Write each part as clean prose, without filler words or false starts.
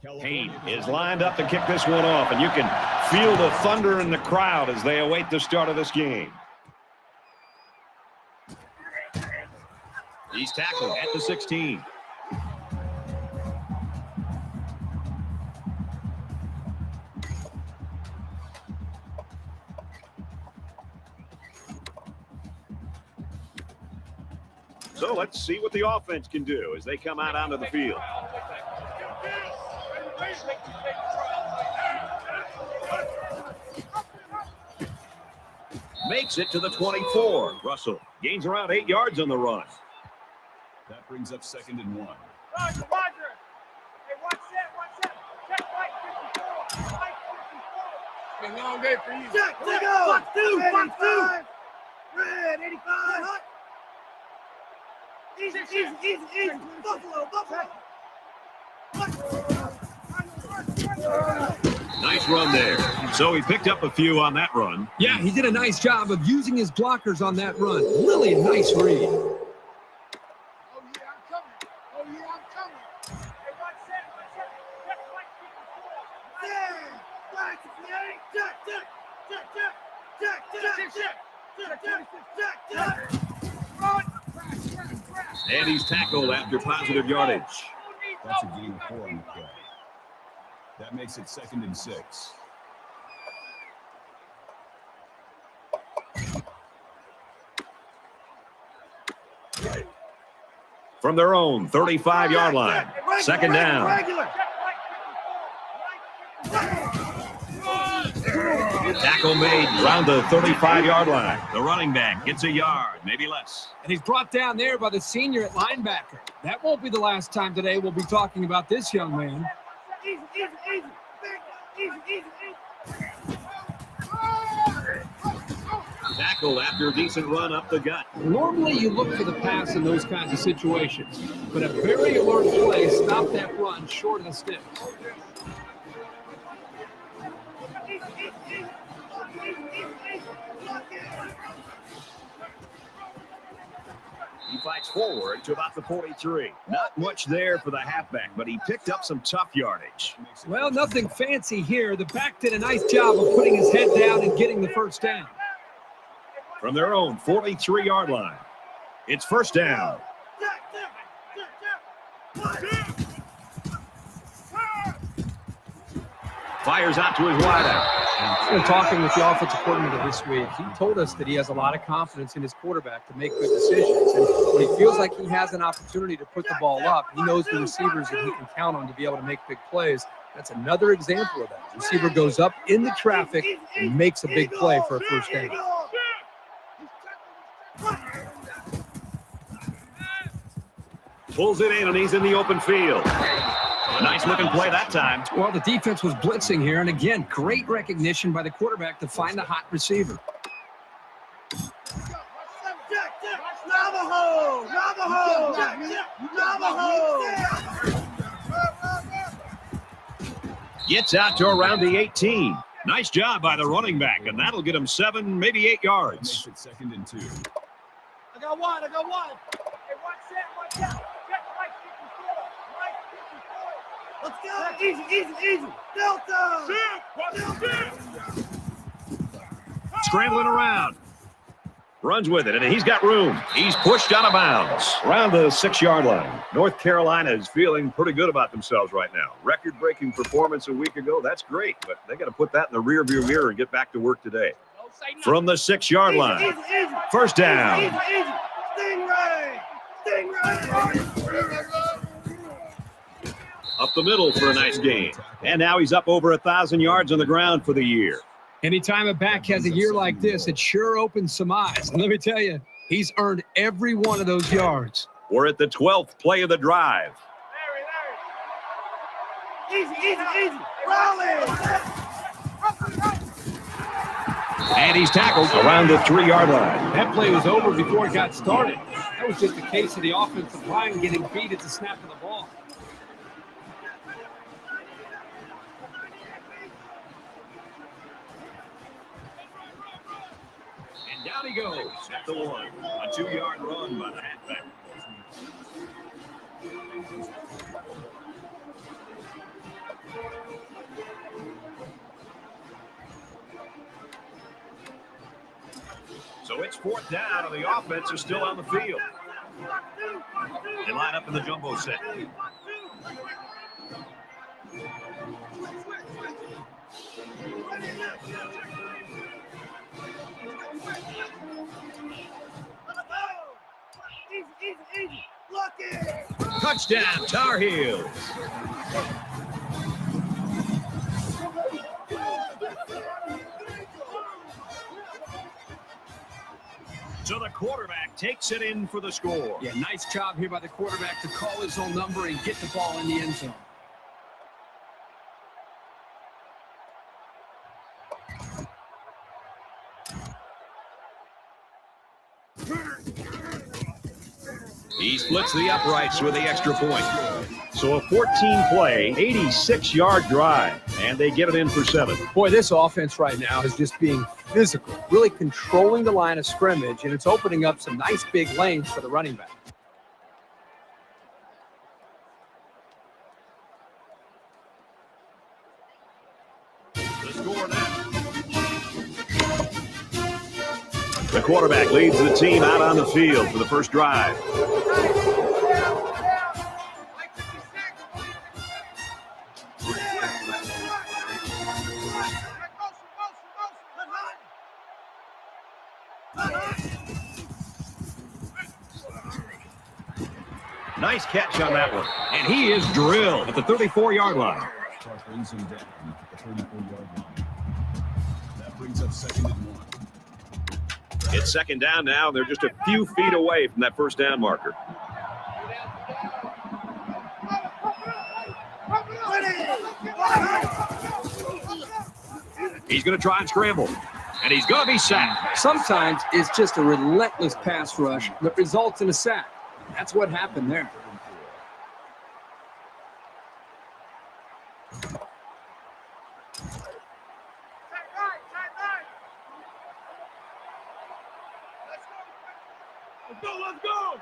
Payne is lined up to kick this one off, and you can feel the thunder in the crowd as they await the start of this game. He's tackled at the 16. So let's see what the offense can do as they come out onto the field. Makes it to the 24. Russell gains around 8 yards on the run. That brings up 2nd and 1. Roger. Hey, watch that. Check right 54. It's a long day for you. Check, Fox 2. Red, 85. Easy. Buffalo. Nice run there. So he picked up a few on that run. Yeah, he did a nice job of using his blockers on that run. Really a nice read. Oh, yeah, I'm coming. Hey, watch that. Check right 54. Check. And he's tackled after positive yardage. That's a gain of 4 on the play. That makes it 2nd and 6. From their own 35-yard line. 2nd down. Tackle made around the 35-yard line. The running back gets a yard, maybe less. And he's brought down there by the senior at linebacker. That won't be the last time today we'll be talking about this young man. Easy. Tackled after a decent run up the gut. Normally you look for the pass in those kinds of situations, but a very alert play stopped that run short of the sticks. He fights forward to about the 43. Not much there for the halfback, but he picked up some tough yardage. Well, nothing fancy here. The back did a nice job of putting his head down and getting the first down. From their own 43-yard line, it's 1st down. Fires out to his wideout. Talking with the offensive coordinator this week, he told us that he has a lot of confidence in his quarterback to make good decisions. And when he feels like he has an opportunity to put the ball up, he knows the receivers that he can count on to be able to make big plays. That's another example of that. The receiver goes up in the traffic and makes a big play for a first down. Pulls it in, and he's in the open field. A nice-looking play that time. Well, the defense was blitzing here, and again, great recognition by the quarterback to find the hot receiver. Gets out to around the 18. Nice job by the running back, and that'll get him 7, maybe 8 yards. Makes it 2nd and 2. I got one. Hey, watch out. Check right 54. Let's go. Easy. Delta. Scrambling around. Runs with it, and he's got room. He's pushed out of bounds. Around the 6-yard line. North Carolina is feeling pretty good about themselves right now. Record-breaking performance a week ago. That's great, but they got to put that in the rearview mirror and get back to work today. From the 6-yard line. 1st down. Up the middle for a nice game. And now he's up over 1,000 yards on the ground for the year. Anytime a back has a year like this, it sure opens some eyes. And let me tell you, he's earned every one of those yards. We're at the 12th play of the drive. Easy. Raleigh. And he's tackled around the 3-yard line. That play was over before it got started. That was just a case of the offensive line getting beat at the snap of the ball. And down he goes at the 1. A 2-yard run by the halfback. So it's 4th down, and the offense is still on the field. They line up in the jumbo set. Easy. Look it. Touchdown, Tar Heels. So the quarterback takes it in for the score. Yeah, nice job here by the quarterback to call his own number and get the ball in the end zone. He splits the uprights with the extra point. So a 14-play, 86-yard drive, and they get it in for 7. Boy, this offense right now is just being physical, really controlling the line of scrimmage, and it's opening up some nice big lanes for the running back. The score now. The quarterback leads the team out on the field for the first drive. Nice catch on that one. And he is drilled at the 34-yard line. Clark brings him down at the 34-yard line. That brings up 2nd and 1. It's 2nd down now. They're just a few feet away from that first down marker. He's going to try and scramble. And he's going to be sacked. Sometimes it's just a relentless pass rush that results in a sack. That's what happened there. Let's go.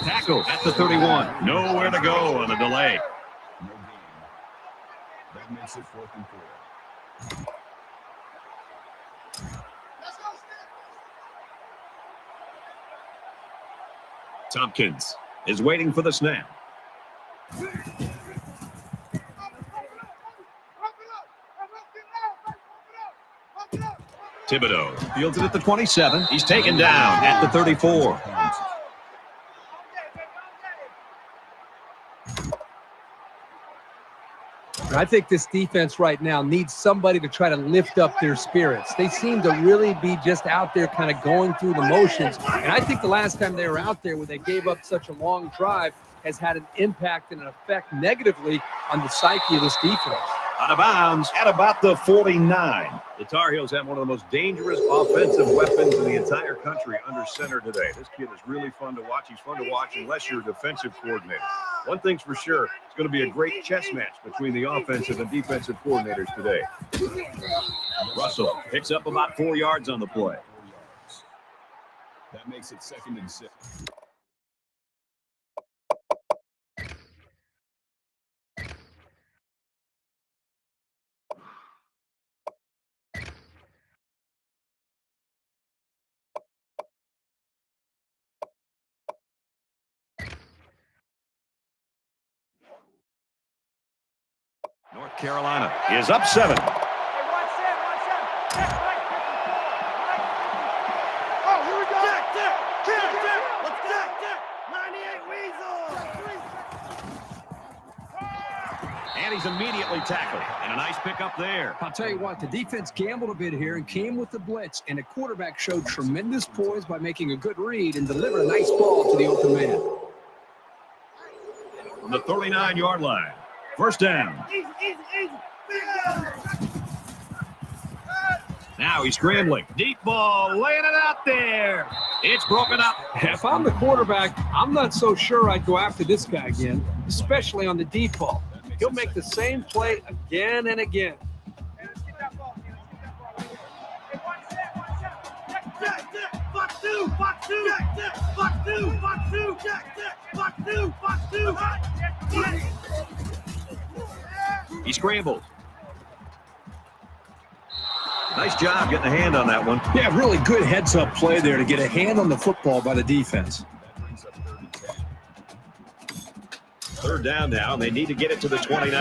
Tackle at the 31. Nowhere to go on the delay. No gain. That makes it 4th and 4. Tompkins is waiting for the snap. Thibodeau fields it at the 27. He's taken down at the 34. I think this defense right now needs somebody to try to lift up their spirits. They seem to really be just out there kind of going through the motions. And I think the last time they were out there when they gave up such a long drive has had an impact and an effect negatively on the psyche of this defense. Out of bounds at about the 49. The Tar Heels have one of the most dangerous offensive weapons in the entire country under center today. This kid is really fun to watch. He's fun to watch unless you're a defensive coordinator. One thing's for sure, it's going to be a great chess match between the offensive and defensive coordinators today. Russell picks up about 4 yards on the play. 4 yards. That makes it 2nd and 6. North Carolina is up 7. Hey, watch that. Check, right, 54. Oh, here we go. Check. Let's check. 98 Weasel. And he's immediately tackled. And a nice pickup there. I'll tell you what, the defense gambled a bit here and came with the blitz, and the quarterback showed tremendous poise by making a good read and delivered a nice ball to the open man. From the 39-yard line. First down. Easy. Now he's scrambling. Deep ball, laying it out there. It's broken up. If I'm the quarterback, I'm not so sure I'd go after this guy again, especially on the deep ball. He'll make the same play again and again. Hey, let's get that ball. Hey, watch that. Check. Box two. Check. Box two. Check. Fuck two. He scrambles. Nice job getting a hand on that one. Yeah, really good heads-up play there to get a hand on the football by the defense. That brings up 3rd and 10. Third down now, and they need to get it to the 29.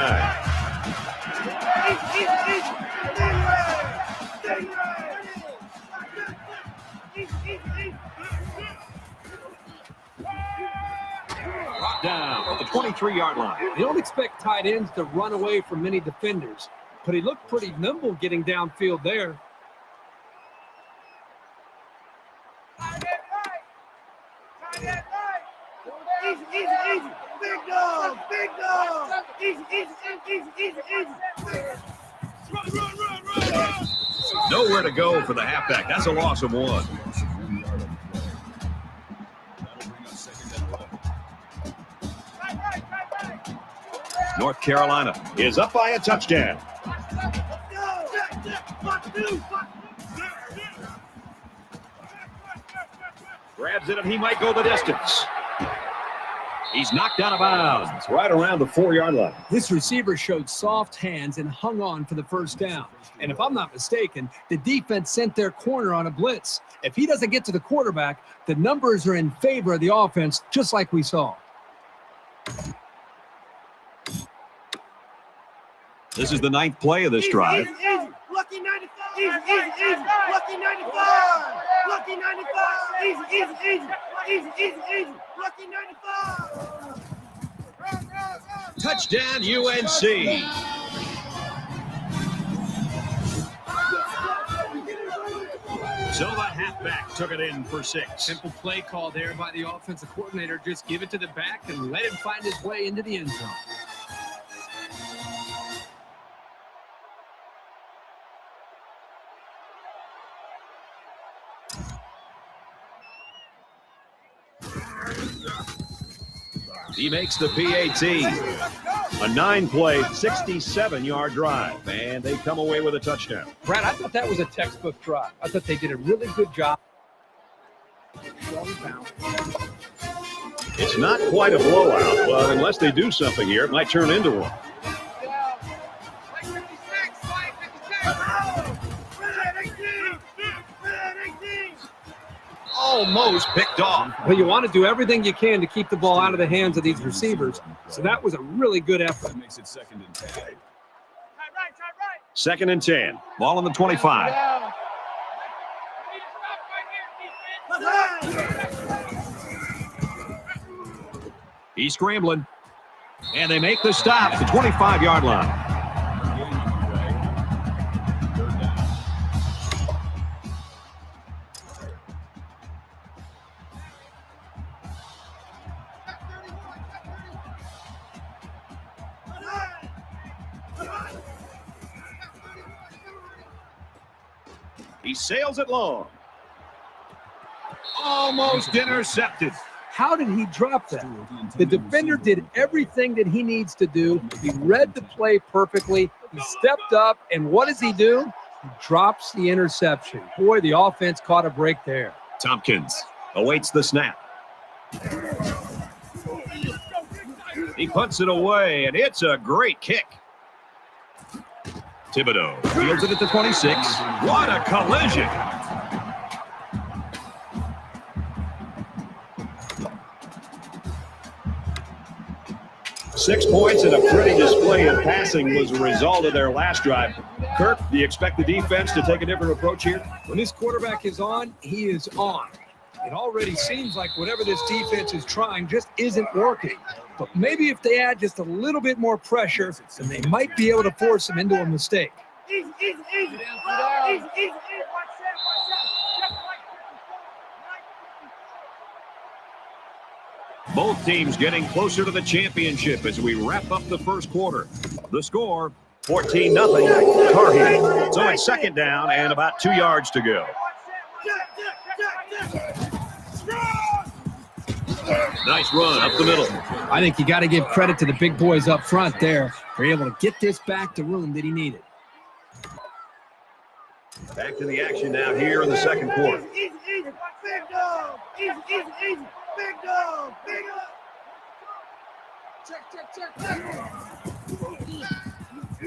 Brought down at the 23-yard line. You don't expect tight ends to run away from many defenders, but he looked pretty nimble getting downfield there. Easy. Big dog. Easy. Run. Nowhere to go for the halfback. That's a loss of 1. Loss of 1 yard on the play. That'll bring up 2nd and 11. North Carolina is up by a touchdown. Grabs it, and he might go the distance. He's knocked out of bounds right around the 4-yard line. This receiver showed soft hands and hung on for the first down. And if I'm not mistaken, the defense sent their corner on a blitz. If he doesn't get to the quarterback, the numbers are in favor of the offense, just like we saw. This is the 9th play of this drive. Easy. Lucky 95. Easy. Lucky 95. Lucky 95. Easy. Lucky 95. Touchdown, UNC. So the halfback took it in for 6. Simple play call there by the offensive coordinator. Just give it to the back and let him find his way into the end zone. He makes the PAT. A 9-play, 67-yard drive. And they come away with a touchdown. Brad, I thought that was a textbook drive. I thought they did a really good job. It's not quite a blowout, but unless they do something here, it might turn into one. Almost picked off. Well, you want to do everything you can to keep the ball out of the hands of these receivers. So that was a really good effort. That makes it 2nd and 10. 2nd and 10. Ball on the 25. He's scrambling. And they make the stop at the 25-yard line. He sails it long. Almost intercepted. How did he drop that? The defender did everything that he needs to do. He read the play perfectly. He stepped up, and what does he do? He drops the interception. Boy, the offense caught a break there. Tompkins awaits the snap. He punts it away, and it's a great kick. Thibodeau fields it at the 26. What a collision. Six points and a pretty display of passing was a result of their last drive. Kirk, do you expect the defense to take a different approach here? When this quarterback is on, he is on. It already seems like whatever this defense is trying just isn't working. But maybe if they add just a little bit more pressure, then they might be able to force him into a mistake. Easy. Both teams getting closer to the championship as we wrap up the first quarter. The score, 14-0 Tar Heels. So it's 2nd down and about 2 yards to go. Nice run up the middle. I think you got to give credit to the big boys up front there. They're able to get this back to room that he needed. Back to the action now here in the second quarter. Easy. Big dog. Easy. Big dog.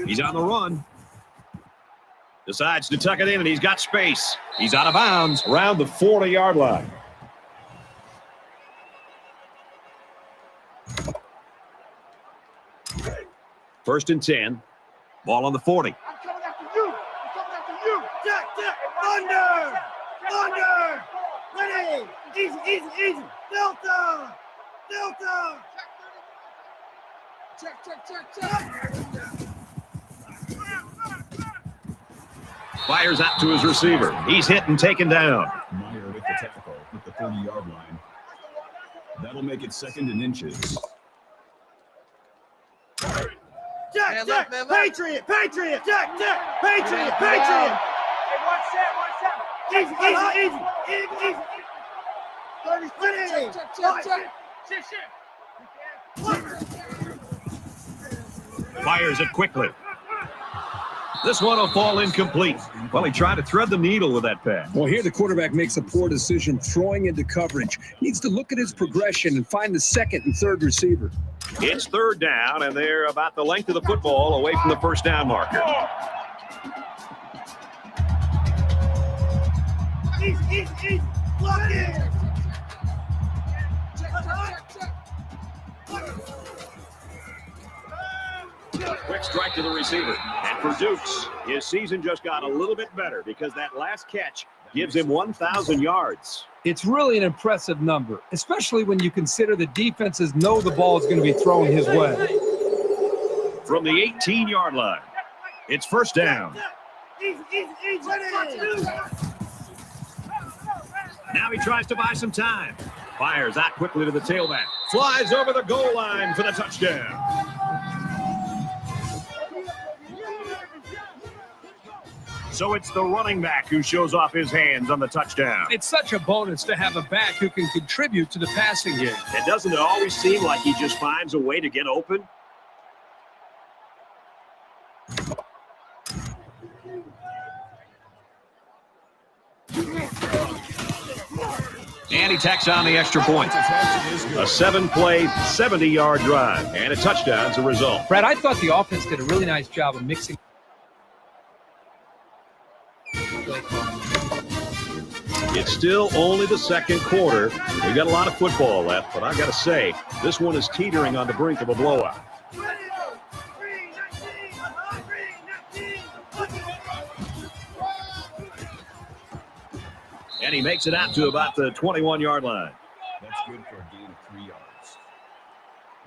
He's on the run. Decides to tuck it in, and he's got space. He's out of bounds around the 40-yard line. First and 10. Ball on the 40. I'm coming after you. I'm coming after you. Jack, thunder, thunder, ready, easy, Delta. Check. Fires out to his receiver. He's hit and taken down. Meyer with the tackle at the 30-yard line. That'll make it second and inches. Jack, Patriot, Jack, Patriot. Hey, one set. Easy. 30 Ready. Shit. Fires it quickly. This one will fall incomplete. Well, he tried to thread the needle with that pass. Well, here the quarterback makes a poor decision throwing into coverage. Needs to look at his progression and find the second and third receiver. It's third down, and they're about the length of the football away from the first down marker. Easy. Lock in. Quick strike to the receiver. And for Dukes, his season just got a little bit better because that last catch gives him 1,000 yards. It's really an impressive number, especially when you consider the defenses know the ball is going to be thrown his way. From the 18-yard line, it's first down. Easy. Ready. Now he tries to buy some time. Fires out quickly to the tailback. Flies over the goal line for the touchdown. So it's the running back who shows off his hands on the touchdown. It's such a bonus to have a back who can contribute to the passing game. And doesn't it always seem like he just finds a way to get open? And he tacks on the extra point. A 7-play, 70-yard drive. And a touchdown's the result. Brad, I thought the offense did a really nice job of mixing. It's still only the second quarter. We've got a lot of football left, but I got to say, this one is teetering on the brink of a blowout. And he makes it out to about the 21-yard line. That's good for a gain of 3 yards.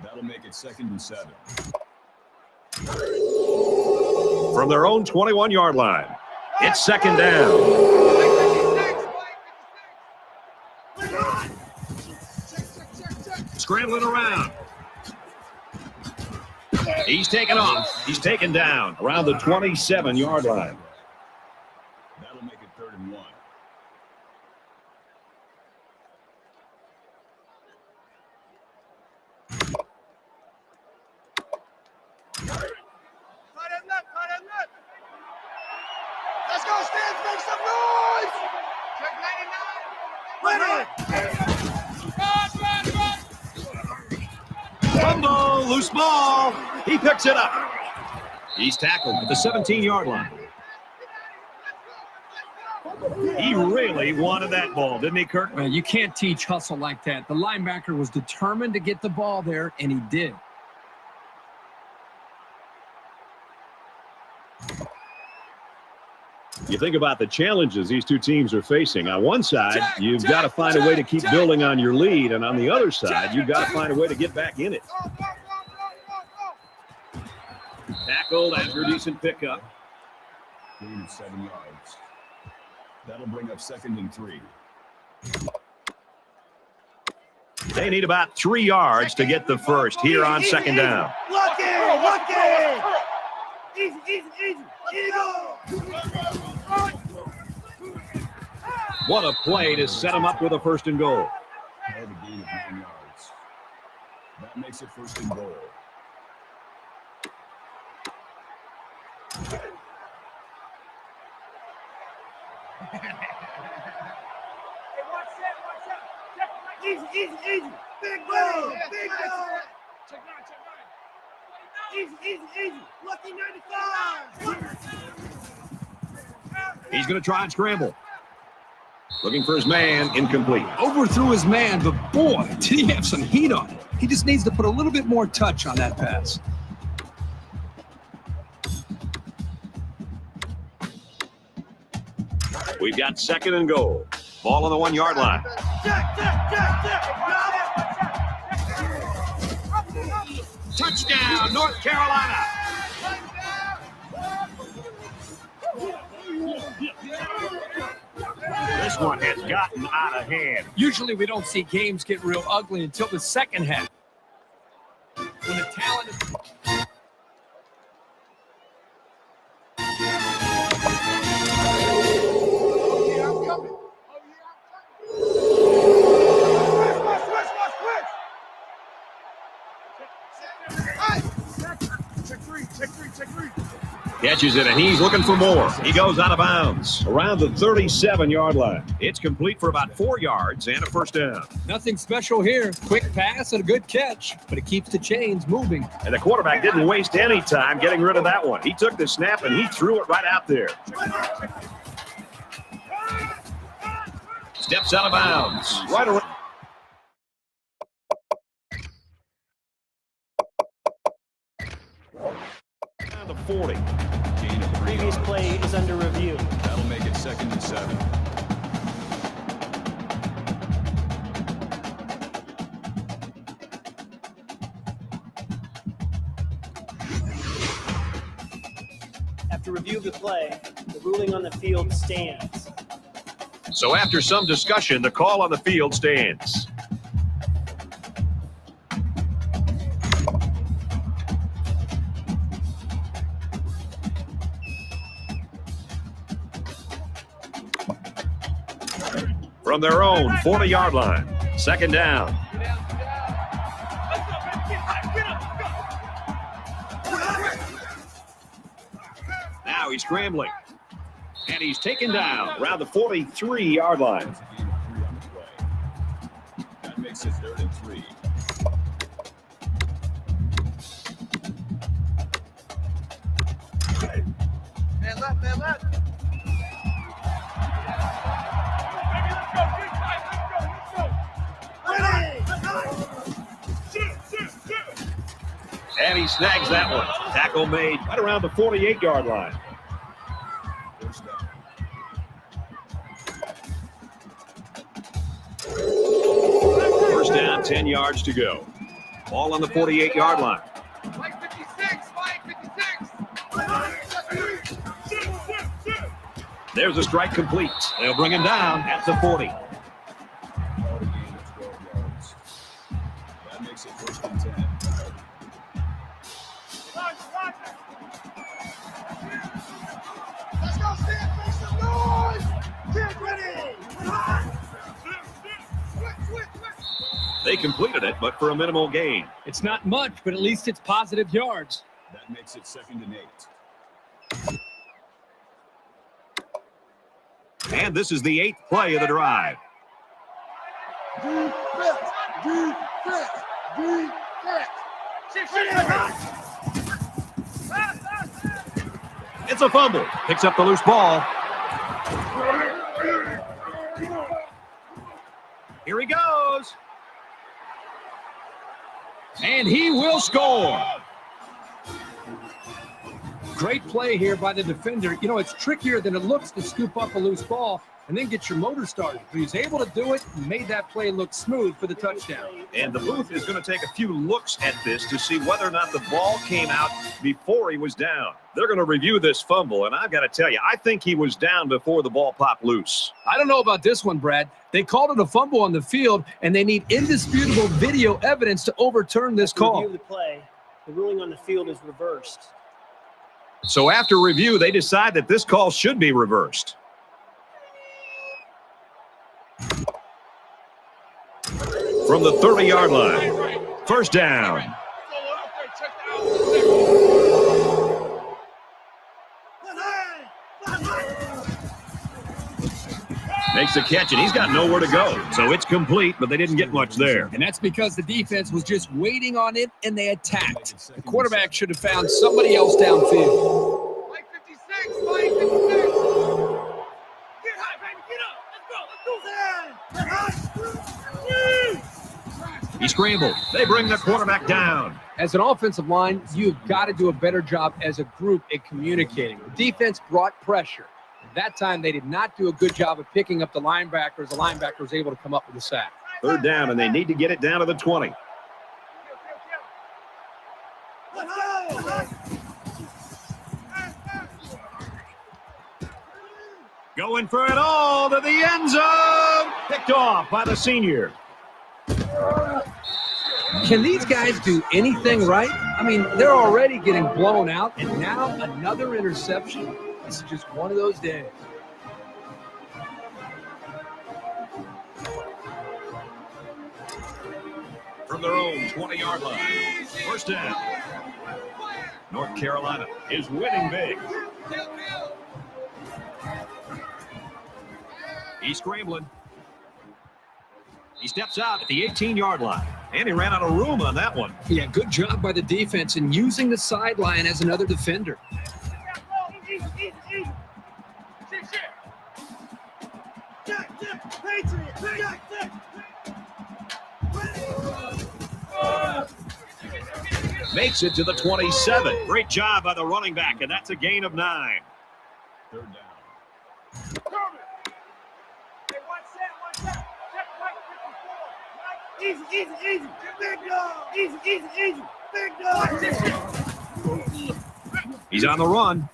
That'll make it second and 7. From their own 21-yard line, it's second down. Scrambling around. He's taken off. He's taken down around the 27-yard line. That'll make it third and 1. Let's go, Stans, make some noise! Check 99. Fumble, loose ball. He picks it up. He's tackled at the 17-yard line. He really wanted that ball, didn't he, Kirk? Man, you can't teach hustle like that. The linebacker was determined to get the ball there, and he did. You think about the challenges these two teams are facing. On one side, you've got to find a way to keep building on your lead, and on the other side, you've got to find a way to get back in it. Tackled after a decent pickup. Gain of 7 yards. That'll bring up second and 3. They need about 3 yards to get the first here on second down. Lock in. Easy. Go. What a play to set him up with a first and goal. Have a gain of 9 yards. That makes it first and goal. Easy. Big ball. Check 9. Easy, easy, easy. Lucky 95. He's going to try and scramble. Looking for his man, incomplete. Overthrew his man, but boy, did he have some heat on it. He just needs to put a little bit more touch on that pass. We've got 2nd and goal. Ball on the 1-yard line. Check, check, check, check. Touchdown, North Carolina. This one has gotten out of hand. Usually we don't see games get real ugly until the second half. When the talent is... Catches it, and he's looking for more. He goes out of bounds around the 37-yard line. It's complete for about 4 yards and a first down. Nothing special here. Quick pass and a good catch, but it keeps the chains moving. And the quarterback didn't waste any time getting rid of that one. He took the snap, and he threw it right out there. Steps out of bounds. Right around. The 40. Gain of 3 Previous yards. play is under review. That'll make it 2nd and 7. After review of the play, the ruling on the field stands. So after some discussion, the call on the field stands. From their own 40-yard line, 2nd down. Now he's scrambling. And he's taken down around the 43-yard line. That's a gain of 3 on the play. That makes it 3rd and 3. Man left, man left. And he snags that one. Tackle made right around the 48-yard line. First down. First down, 10 yards to go. Ball on the 48-yard line. Mike 56, Mike 56. There's a strike complete. They'll bring him down at the 40. Gain of 12 yards. That makes it 1st and 10. Let's go, Stan, make some noise. Get ready. They completed it, but for a minimal gain. It's not much, but at least it's positive yards. That makes it 2nd and 8. And this is the 8th play of the drive. Defense, defense, defense. It's a fumble. Picks up the loose ball. Here he goes. And he will score. Great play here by the defender. You know, it's trickier than it looks to scoop up a loose ball and then get your motor started. But he's able to do it and made that play look smooth for the touchdown. And the booth is going to take a few looks at this to see whether or not the ball came out before he was down. They're going to review this fumble, and I've got to tell you, I think he was down before the ball popped loose. I don't know about this one, Brad. They called it a fumble on the field, and they need indisputable video evidence to overturn this After review call. of the play, the ruling on the field is reversed. So after review, they decide that this call should be reversed. From the 30-yard line, first down. Makes the catch, and he's got nowhere to go. So it's complete, but they didn't get much there. And that's because the defense was just waiting on it, and they attacked. The quarterback should have found somebody else downfield. Like 56, like 56. Get high, baby, get up. Let's go, let's do He scrambled. They bring the quarterback down. As an offensive line, you've got to do a better job as a group at communicating. The defense brought pressure. That time, they did not do a good job of picking up the linebackers. The linebacker was able to come up with a sack. Third down, and they need to get it down to the 20. Going for it all to the end zone. Picked off by the senior. Can these guys do anything right? I mean, they're already getting blown out, and now another interception. This is just one of those days. From their own 20-yard line. First down. North Carolina is winning big. He's scrambling. He steps out at the 18-yard line. And he ran out of room on that one. Yeah, good job by the defense in using the sideline as another defender. Makes it to the 27. Great job by the running back, and that's a gain of 9. Third down. Easy. Big dog. Easy. Big dog. He's on the run.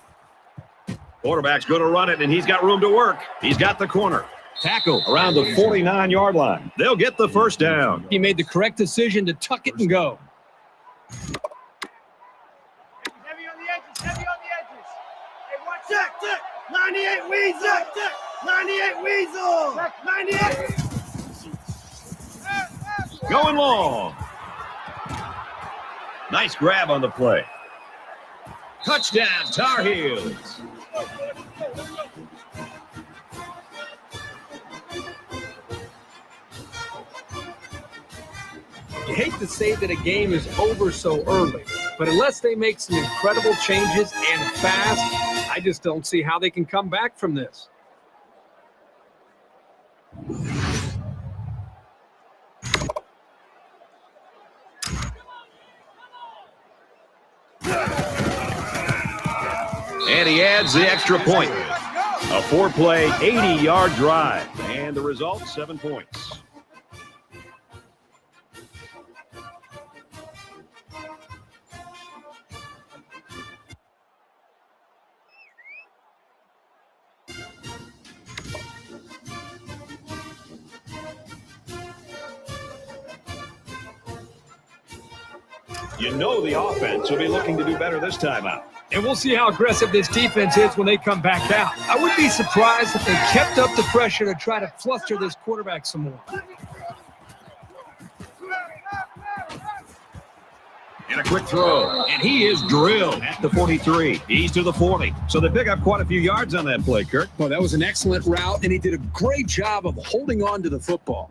Quarterback's going to run it, and he's got room to work. He's got the corner. Tackle around the 49-yard line. They'll get the first down. He made the correct decision to tuck it and go. Heavy on the edges. Hey, watch Check. 98 Weasel. 98 Weasel. 98. Going long. Nice grab on the play. Touchdown, Tar Heels. You hate to say that a game is over so early, but unless they make some incredible changes and fast, I just don't see how they can come back from this. And he adds the extra point. A 4-play, 80-yard drive. And the result, 7 points. You know the offense will be looking to do better this time out. And we'll see how aggressive this defense is when they come back out. I would be surprised if they kept up the pressure to try to fluster this quarterback some more. And a quick throw. And he is drilled at the 43. He's to the 40. So they pick up quite a few yards on that play, Kirk. Well, that was an excellent route, and he did a great job of holding on to the football.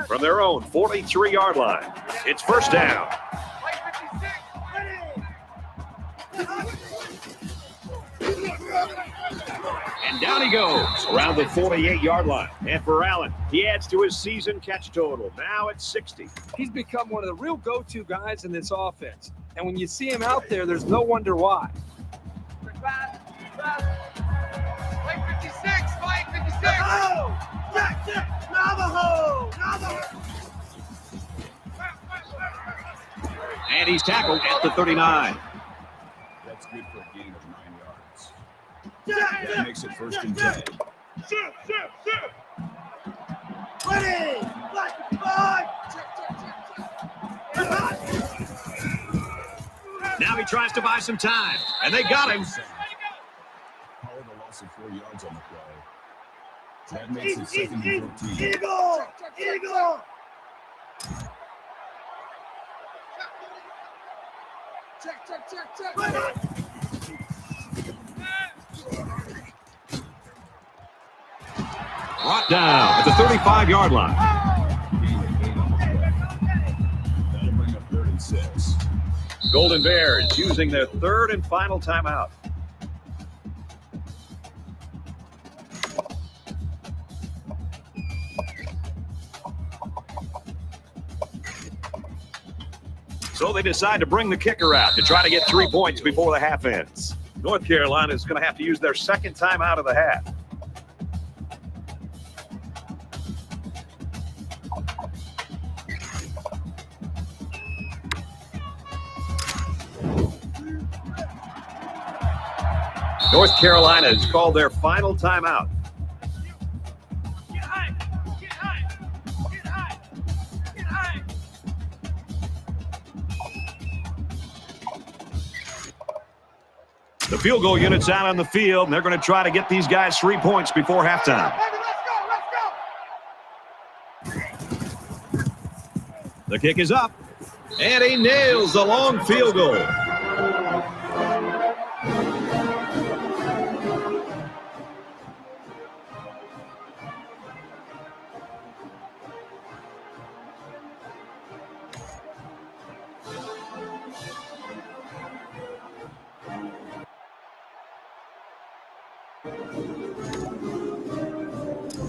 From their own 43-yard line, it's first down. And down he goes around the 48-yard line. And for Allen, he adds to his season catch total. Now it's 60. He's become one of the real go-to guys in this offense. And when you see him out there, there's no wonder why. Like 56. Navajo. And he's tackled at the 39. That's good for a gain of 9 yards. That makes it first and 10. Now he tries to buy some time. And they got him. Called a loss of 4 yards on the play. That makes it second and 14. Eagle. Brought down at the 35-yard line. That'll bring up 36. Golden Bears using their third and final timeout. So they decide to bring the kicker out to try to get 3 points before the half ends. North Carolina is going to have to use their second timeout of the half. North Carolina has called their final timeout. Get high! Get high! Get high! Get high! The field goal unit's out on the field, and they're going to try to get these guys 3 points before halftime. Baby, let's go! The kick is up, and he nails the long field goal.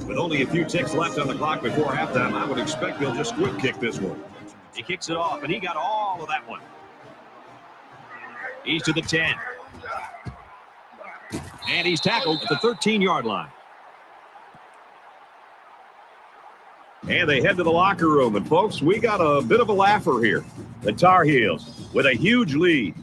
With only a few ticks left on the clock before halftime, I would expect they'll just quick kick this one. He kicks it off, and he got all of that one. He's to the 10. And he's tackled at the 13-yard line. And they head to the locker room. And, folks, we got a bit of a laugher here. The Tar Heels with a huge lead.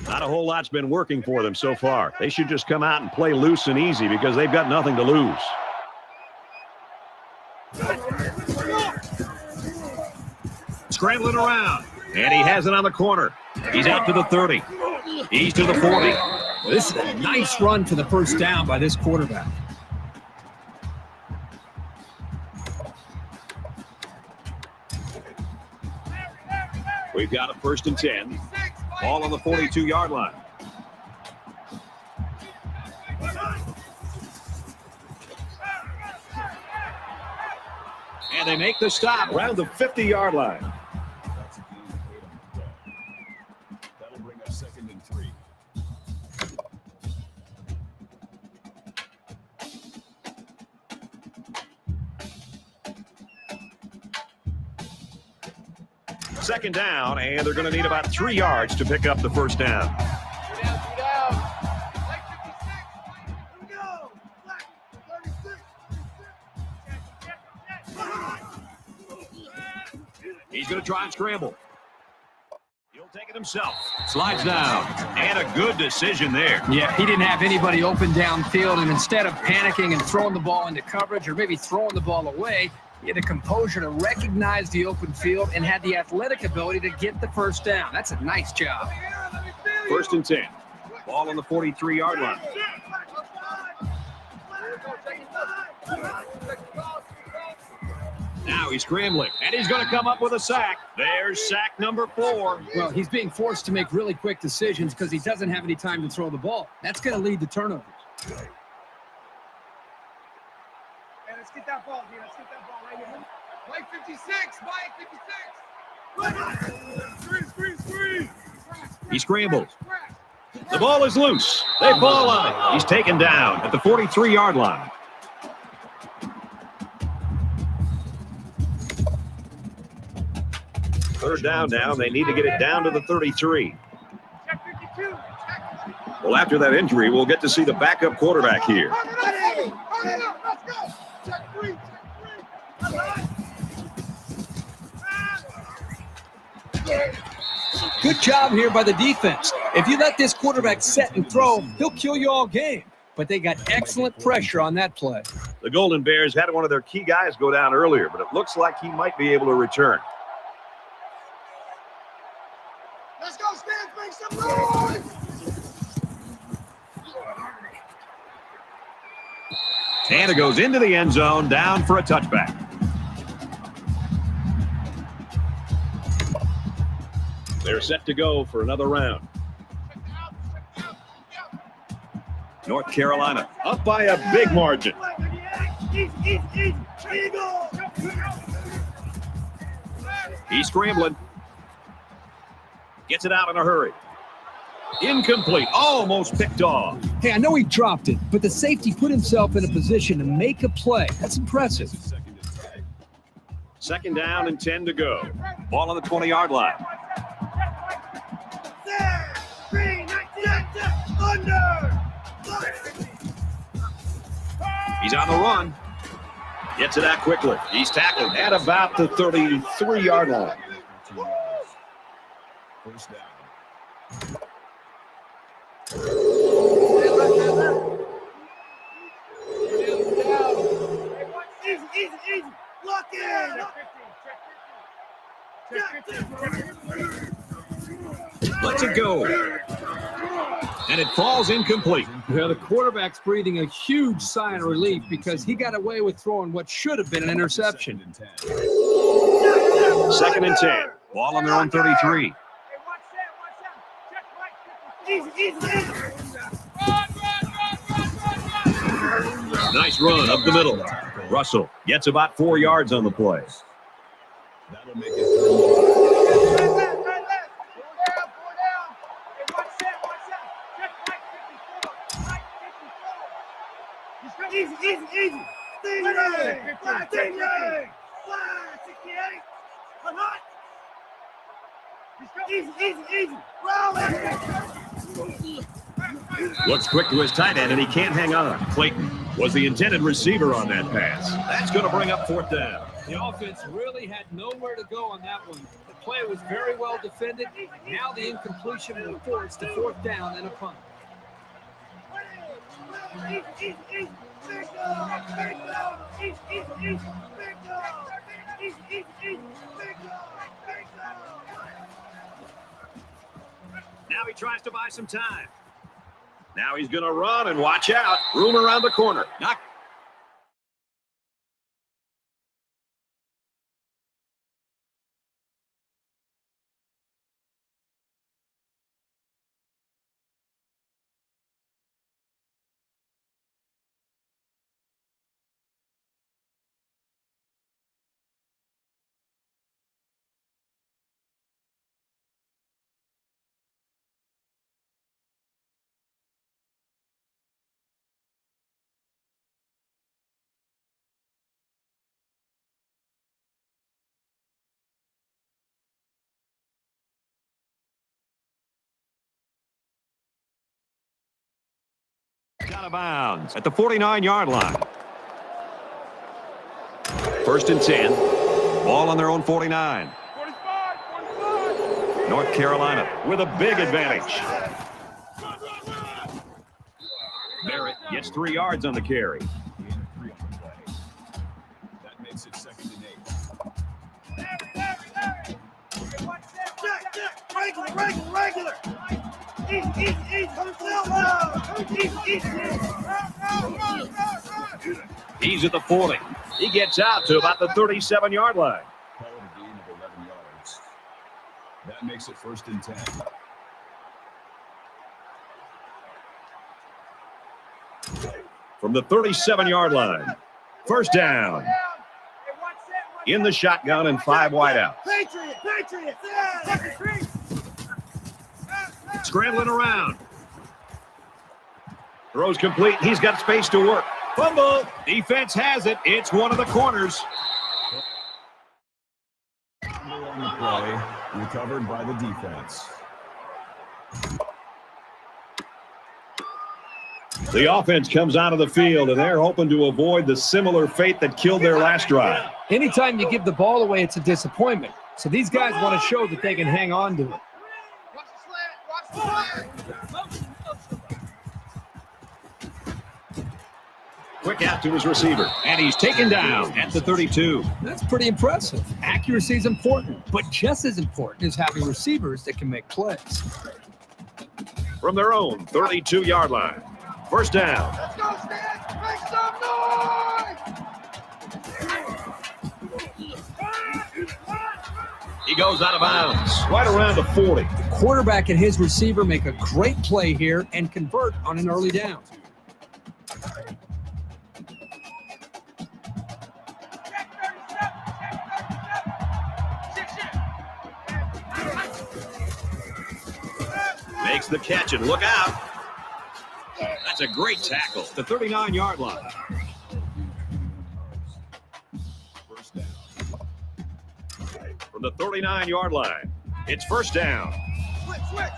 Not a whole lot's been working for them so far. They should just come out and play loose and easy because they've got nothing to lose. Scrambling around, and he has it on the corner. He's out to the 30. He's to the 40. This is a nice run for the first down by this quarterback. We've got a 1st and 10. Ball on the 42-yard line. And they make the stop around the 50-yard line. That's a gain of 8 on the play. That'll bring up 2nd and 3. Second down, and they're going to need about 3 yards to pick up the first down. Get down. Like 56. Here we go. Black 36. He's going to try and scramble. He'll take it himself. Slides down, and a good decision there. Yeah, he didn't have anybody open downfield, and instead of panicking and throwing the ball into coverage or maybe throwing the ball away, he had the composure to recognize the open field and had the athletic ability to get the first down. That's a nice job. 1st and 10. Ball on the 43-yard line. Now he's scrambling, and he's going to come up with a sack. There's sack number 4. Well, he's being forced to make really quick decisions because he doesn't have any time to throw the ball. That's going to lead to turnovers. Hey, let's get that ball, dude. Let's get that ball right here. Mike 56. Mike 56. Screen. He scrambles. The ball is loose. They fall on it. He's taken down at the 43-yard line. Third down now. They need to get it down to the 33. Check 52. Well, after that injury, we'll get to see the backup quarterback here. Let's go. Check 3. Good job here by the defense. If you let this quarterback set and throw, he'll kill you all game. But they got excellent pressure on that play. The Golden Bears had one of their key guys go down earlier, but it looks like he might be able to return. Let's go, Stans. Make some noise. And it goes into the end zone, down for a touchback. They're set to go for another round. North Carolina up by a big margin. He's scrambling. Gets it out in a hurry. Incomplete. Almost picked off. Hey, I know he dropped it, but the safety put himself in a position to make a play. That's impressive. Second down and 10 to go. Ball on the 20-yard line. He's on the run. Gets it out quickly. He's tackled at about the 33-yard line. First down. Easy. Lock in. Lets it go. And it falls incomplete. Well, the quarterback's breathing a huge sigh of relief because he got away with throwing what should have been an interception. Second and 10. Ball on their own 33. Easy. Nice run up the middle. Russell gets about 4 yards on the play. That'll make it Easy. Stay ready. 68. I'm hot. Easy. Roll. Looks quick to his tight end, and he can't hang on. Clayton was the intended receiver on that pass. That's going to bring up fourth down. The offense really had nowhere to go on that one. The play was very well defended. Now the incompletion will force the fourth down and a punt. Easy. Now he tries to buy some time. Now he's going to run and watch out. Room around the corner. Knock. Out of bounds at the 49-yard line. First and 10. Ball on their own 49. 45. North Carolina with a big advantage. Barrett gets 3 yards on the carry. gain of 3 on the play. That makes it second and 8. Regular. Easy. He's at the 40. He gets out to about the 37-yard line. Call it a gain of 11 yards. That makes it first and 10. From the 37-yard line. First down. In the shotgun and 5 wide out. Patriots. Scrambling around. Throws complete. He's got space to work. Fumble. Defense has it. It's one of the corners. On the play, recovered by the defense. The offense comes out of the field, and they're hoping to avoid the similar fate that killed their last drive. Anytime you give the ball away, it's a disappointment. So these guys want to show that they can hang on to it. Watch the slant. Watch the slant. Quick out to his receiver, and he's taken down at the 32. That's pretty impressive. Accuracy is important, but just as important is having receivers that can make plays. From their own 32-yard line. First down. Let's go, Stan. Make some noise. He goes out of bounds, right around the 40. The quarterback and his receiver make a great play here and convert on an early down. Makes the catch, and look out. That's a great tackle. The 39-yard line. First down. From the 39-yard line, it's first down. Switch.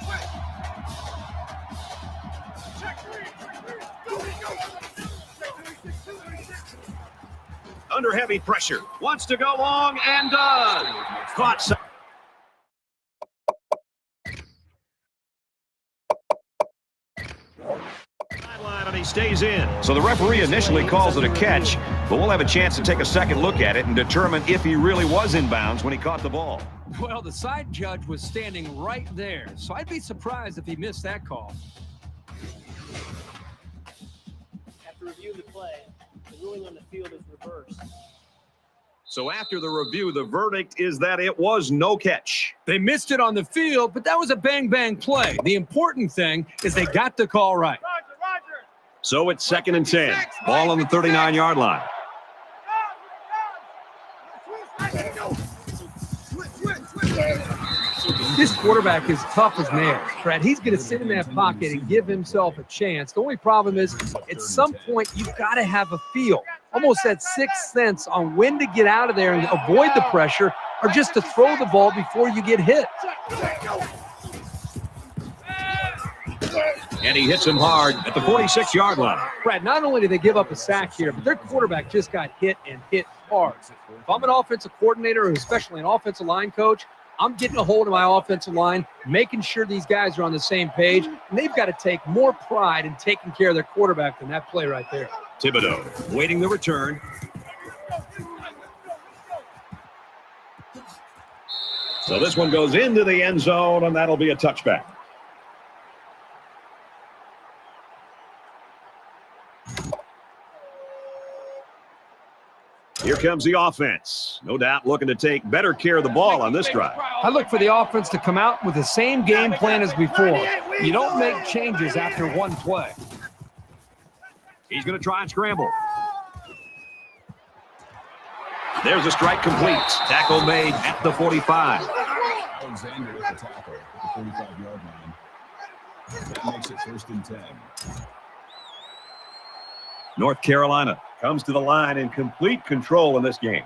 Check three. Go. Under heavy pressure. Wants to go long and does. Caught. And he stays in. So the referee initially calls it a catch, but we'll have a chance to take a second look at it and determine if he really was in bounds when he caught the ball. Well, the side judge was standing right there, so I'd be surprised if he missed that call. After review of the play, the ruling on the field is reversed. So after the review, the verdict is that it was no catch. They missed it on the field, but that was a bang-bang play. The important thing is they got the call right. Roger. So it's 2nd and 10. Ball on the 39-yard line. This quarterback is tough as nails, Brad. He's going to sit in that pocket and give himself a chance. The only problem is, at some point, you've got to have a feel, almost that sixth sense on when to get out of there and avoid the pressure, or just to throw the ball before you get hit. And he hits him hard at the 46-yard line. Brad, not only did they give up a sack here, but their quarterback just got hit and hit hard. If I'm an offensive coordinator, or especially an offensive line coach, I'm getting a hold of my offensive line, making sure these guys are on the same page, and they've got to take more pride in taking care of their quarterback than that play right there. Thibodeau waiting the return. So this one goes into the end zone, and that'll be a touchback. Here comes the offense. No doubt looking to take better care of the ball on this drive. I look for the offense to come out with the same game plan as before. You don't make changes after one play. He's going to try and scramble. There's a strike complete. Tackle made at the 45. Alexander with the tackle at the 45-yard line. That makes it 1st and 10. North Carolina comes to the line in complete control in this game.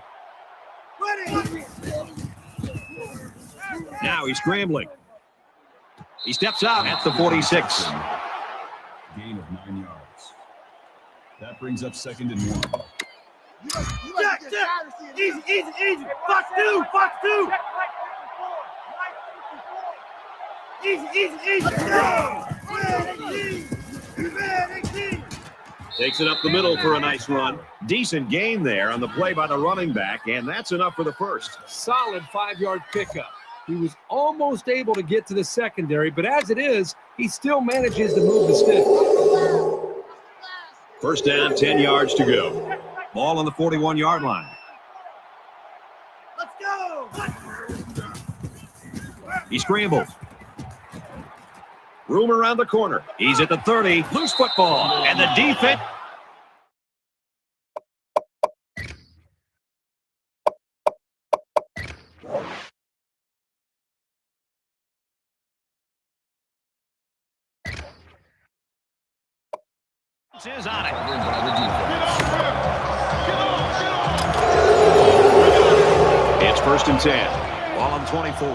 Now he's scrambling. He steps out at the 46. Gain of 9 yards. That brings up 2nd and 1. Jack. Easy. Fox two. Easy. Takes it up the middle for a nice run. Decent gain there on the play by the running back, and that's enough for the first. Solid 5-yard pickup. He was almost able to get to the secondary, but as it is, he still manages to move the stick. First down, 10 yards to go. Ball on the 41-yard line. Let's go. He scrambles. Room around the corner. He's at the 30. Loose football. And the defense. Is on it. It's 1st and 10. Ball on 24.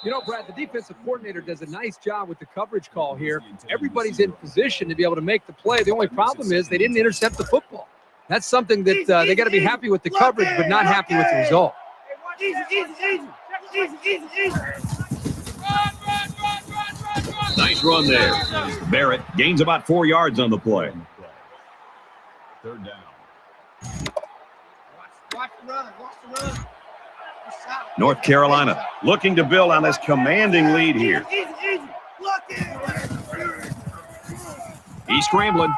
You know, Brad, the defensive coordinator does a nice job with the coverage call here. Everybody's in position to be able to make the play. The only problem is they didn't intercept the football. That's something that they got to be happy with the coverage, but not happy with the result. Nice run there. Barrett gains about 4 yards on the play. 3rd down. Watch the run. Watch the run. North Carolina looking to build on this commanding lead here. He's scrambling.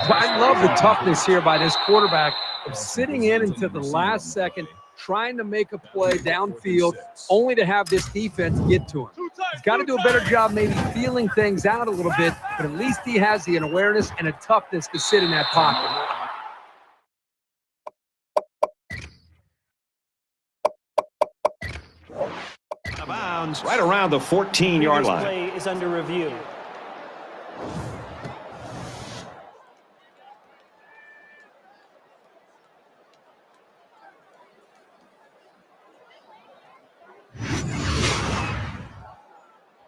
I love the toughness here by this quarterback of sitting in until the last second, trying to make a play downfield, only to have this defense get to him. He's got to do a better job maybe feeling things out a little bit, but at least he has the awareness and a toughness to sit in that pocket. Out of bounds, right around the 14-yard Previous line. play is under review.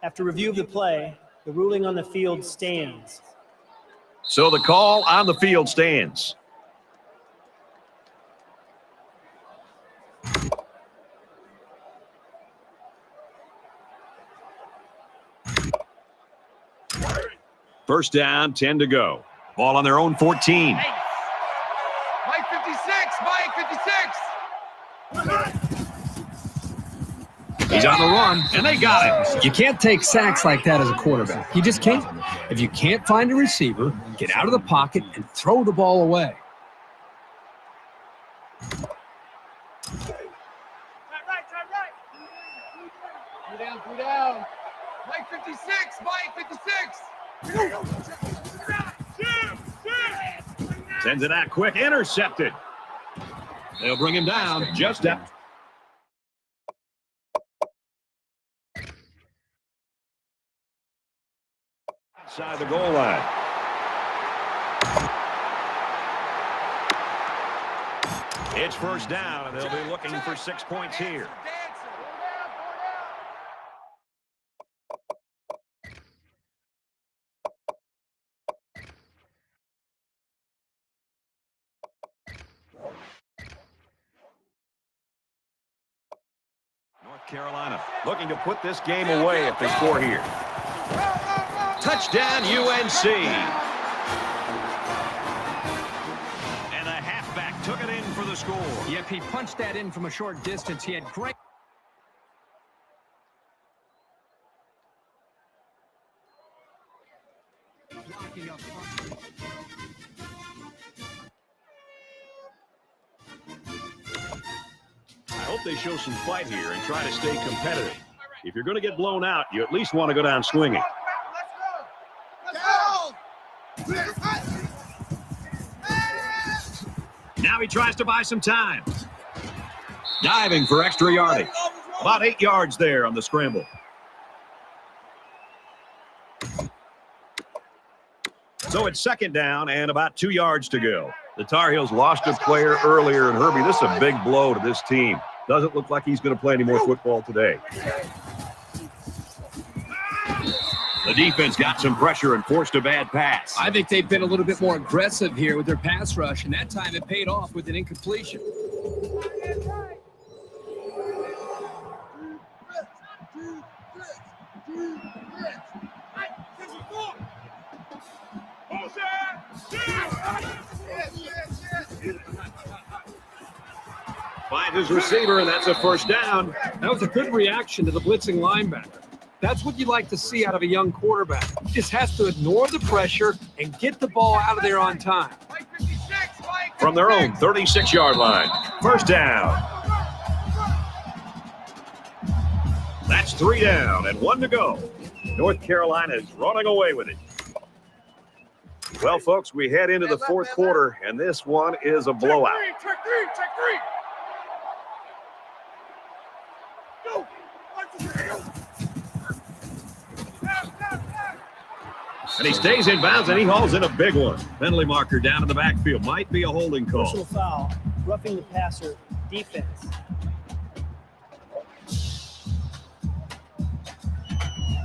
After review of the play, the ruling on the field stands. So the call on the field stands. First down, 10 to go. Ball on their own 14. Mike 56. Mike 56. He's on the run, and they got him. You can't take sacks like that as a quarterback. You just can't. If you can't find a receiver, get out of the pocket and throw the ball away. Right. Three down. Mike 56. Mike 56. Sends it out quick, intercepted. They'll bring him down just up. Inside the goal line. It's first down, and they'll be looking for 6 points here. North Carolina looking to put this game away if they score here. Touchdown, UNC. And the halfback took it in for the score. Yep, he punched that in from a short distance. He had great... blocking up front. I hope they show some fight here and try to stay competitive. If you're going to get blown out, you at least want to go down swinging. Now he tries to buy some time. Diving for extra yardage. About 8 yards there on the scramble. So it's second down and about 2 yards to go. The Tar Heels lost a player earlier, and Herbie, this is a big blow to this team. Doesn't look like he's going to play any more football today. The defense got some pressure and forced a bad pass. I think they've been a little bit more aggressive here with their pass rush, and that time it paid off with an incompletion. Finds his receiver, and that's a first down. That was a good reaction to the blitzing linebacker. That's what you like to see out of a young quarterback. He just has to ignore the pressure and get the ball out of there on time. From their own 36-yard line. First down. That's 3 down and 1 to go. North Carolina is running away with it. Well, folks, we head into the fourth quarter, and this one is a blowout. Check three. Go. And he stays in bounds, and he hauls in a big one. Penalty marker down in the backfield. Might be a holding call. Personal foul, roughing the passer, defense.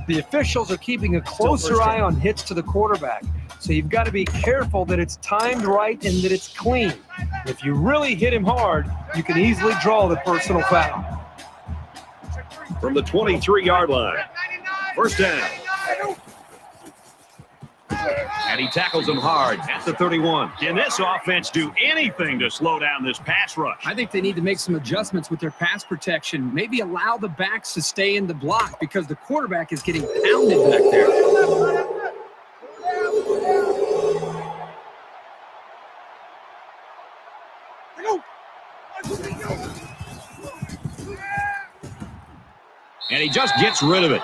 The officials are keeping a closer eye on hits to the quarterback. So you've got to be careful that it's timed right and that it's clean. If you really hit him hard, you can easily draw the personal foul. From the 23-yard line. First down. And he tackles him hard at the 31. Can this offense do anything to slow down this pass rush? I think they need to make some adjustments with their pass protection. Maybe allow the backs to stay in the block because the quarterback is getting pounded back there. And he just gets rid of it.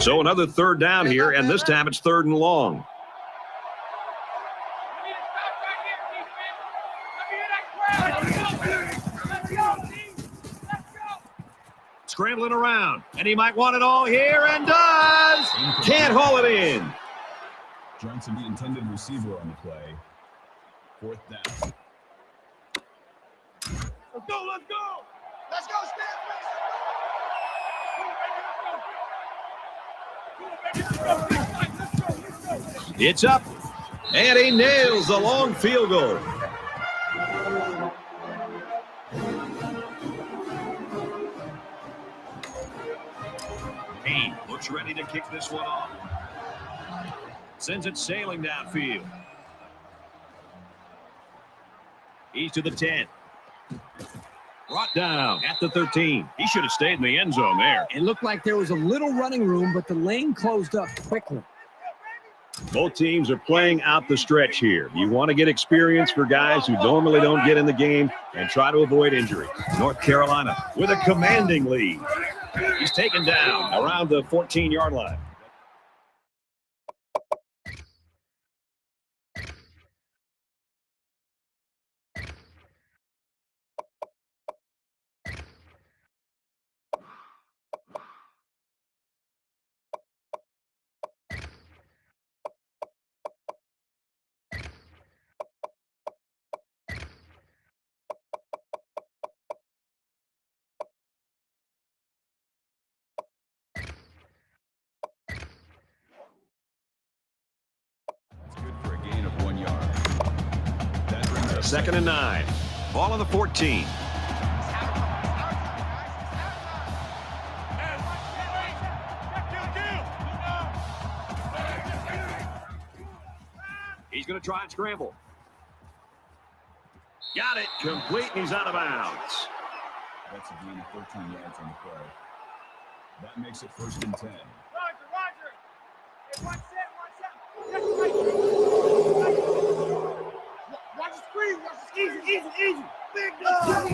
So another third down here, and this time it's third and long. Scrambling around, and he might want it all here, and does! Can't haul it in. Johnson, the intended receiver on the play. Fourth down. Let's go. It's up, and he nails the long field goal. He looks ready to kick this one off. Sends it sailing downfield. He's to the 10. Brought down at the 13. He should have stayed in the end zone there. It looked like there was a little running room, but the lane closed up quickly. Both teams are playing out the stretch here. You want to get experience for guys who normally don't get in the game and try to avoid injury. North Carolina with a commanding lead. He's taken down around the 14-yard line. Second and 9. Ball on the 14. He's going to try and scramble. Got it. Complete, and he's out of bounds. That's a gain of 13 yards on the play. That makes it first and 10. Roger. Hey, watch that. Watch the screen. Easy. Big dog.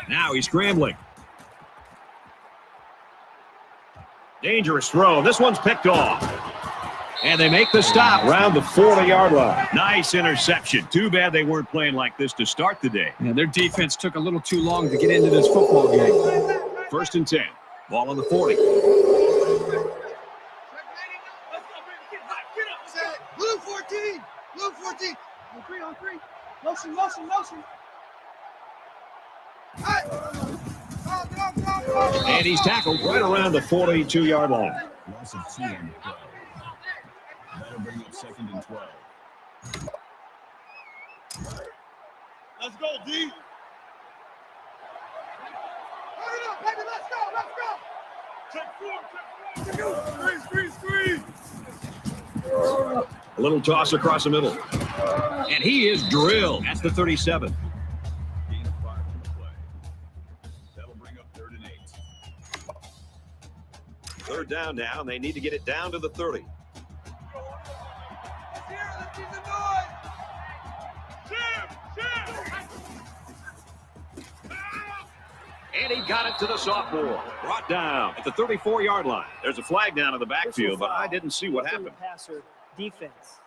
Now he's scrambling. Dangerous throw. This one's picked off. And they make the stop around the 40-yard line. Nice interception. Too bad they weren't playing like this to start the day. Yeah, their defense took a little too long to get into this football game. First and 10. Ball on the 40. Blue 14. 3 on 3. Motion. And he's tackled right around the 42-yard line. Loss of 2 on the play. That'll bring up second and 12. Let's go, D. Hurry up, baby. Let's go. Check four. Screen. A little toss across the middle. And he is drilled at the 37. Gain of 5 on the play. That'll bring up third and 8. Third down now, and they need to get it down to the 30. And he got it to the sophomore. Brought down at the 34-yard line. There's a flag down in the backfield, but I didn't see what happened. Passer defense.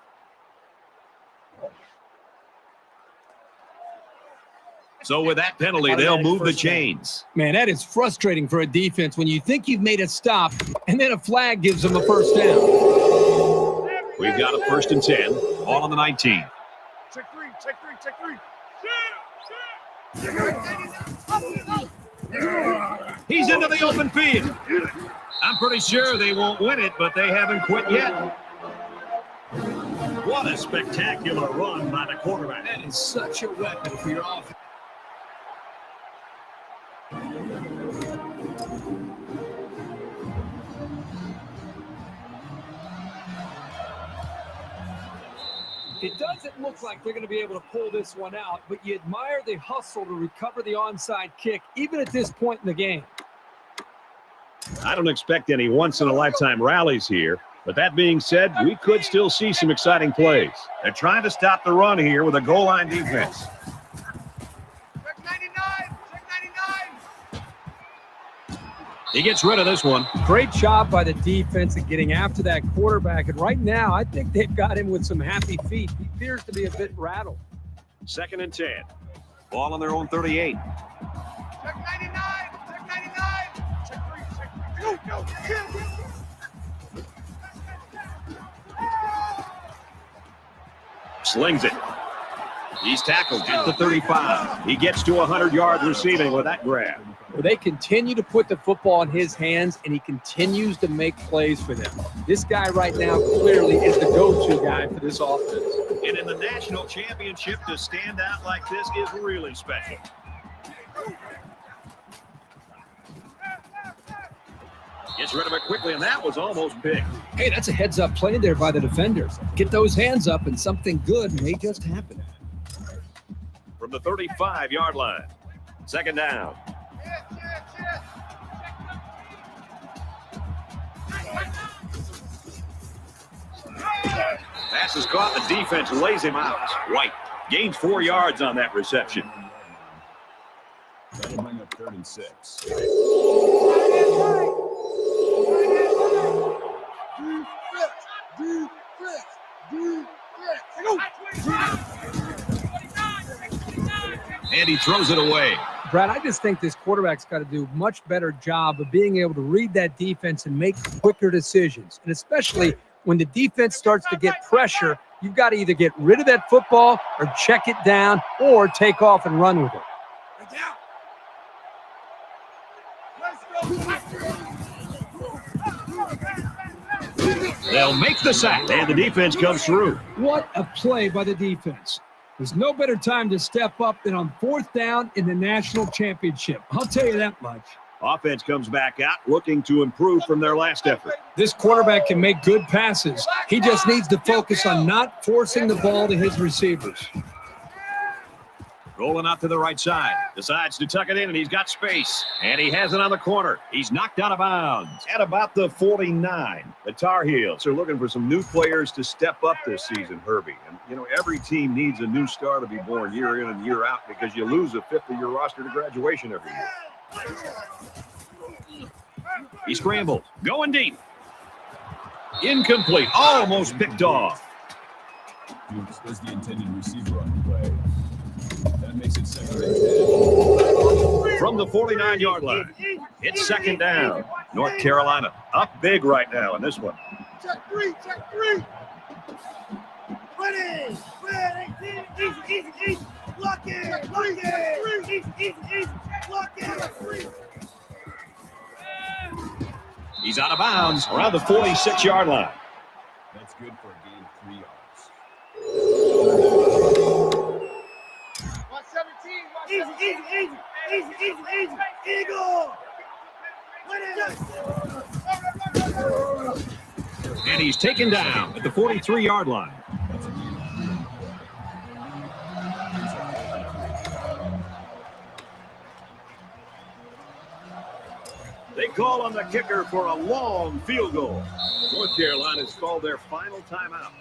So with that penalty, they'll move the chains. Man, that is frustrating for a defense when you think you've made a stop and then a flag gives them a first down. We've got a 1st and 10. Ball on the 19. Check three, check three, check three. He's into the open field. I'm pretty sure they won't win it, but they haven't quit yet. What a spectacular run by the quarterback. That is such a weapon for your offense. It doesn't look like they're going to be able to pull this one out, but you admire the hustle to recover the onside kick, even at this point in the game. I don't expect any once-in-a-lifetime rallies here, but that being said, we could still see some exciting plays. They're trying to stop the run here with a goal line defense. Check 99, check 99. He gets rid of this one. Great job by the defense in getting after that quarterback, and right now I think they've got him with some happy feet. He appears to be a bit rattled. 2nd and 10. Ball on their own 38. Check 99, check 99. Check three, check three. Go. Slings it. He's tackled at the 35. He gets to 100 yards receiving with that grab. Well, they continue to put the football in his hands, and he continues to make plays for them. This guy right now clearly is the go-to guy for this offense. And in the national championship, to stand out like this is really special. Gets rid of it quickly, and that was almost big. Hey, that's a heads-up play there by the defenders. Get those hands up, and something good may just happen. From the 35-yard line. 2nd down. Pass is caught. The defense lays him out. White gains 4 yards on that reception. That'll bring up 3rd and 6. And he throws it away. Brad, I just think this quarterback's got to do a much better job of being able to read that defense and make quicker decisions. And especially when the defense starts to get pressure, you've got to either get rid of that football or check it down or take off and run with it. They'll make the sack, and the defense comes through. What a play by the defense. There's no better time to step up than on 4th down in the national championship. I'll tell you that much. Offense comes back out looking to improve from their last effort. This quarterback can make good passes. He just needs to focus on not forcing the ball to his receivers. Rolling out to the right side. Decides to tuck it in, and he's got space. And he has it on the corner. He's knocked out of bounds at about the 49. The Tar Heels are looking for some new players to step up this season, Herbie. And, you know, every team needs a new star to be born year in and year out because you lose a fifth of your roster to graduation every year. He scrambles. Going deep. Incomplete. Almost picked off. Is the intended receiver on the play. That makes it 2nd and 10. From the 49-yard line. It's 2nd down. North Carolina up big right now in this one. Check three. Ready. Easy. Lock it. Easy. Lock it. He's out of bounds around the 46-yard line. That's good for a gain of 3 yards. Watch 17. Easy. Eagle. And he's taken down at the 43-yard line. They call on the kicker for a long field goal. North Carolina's called their final timeout.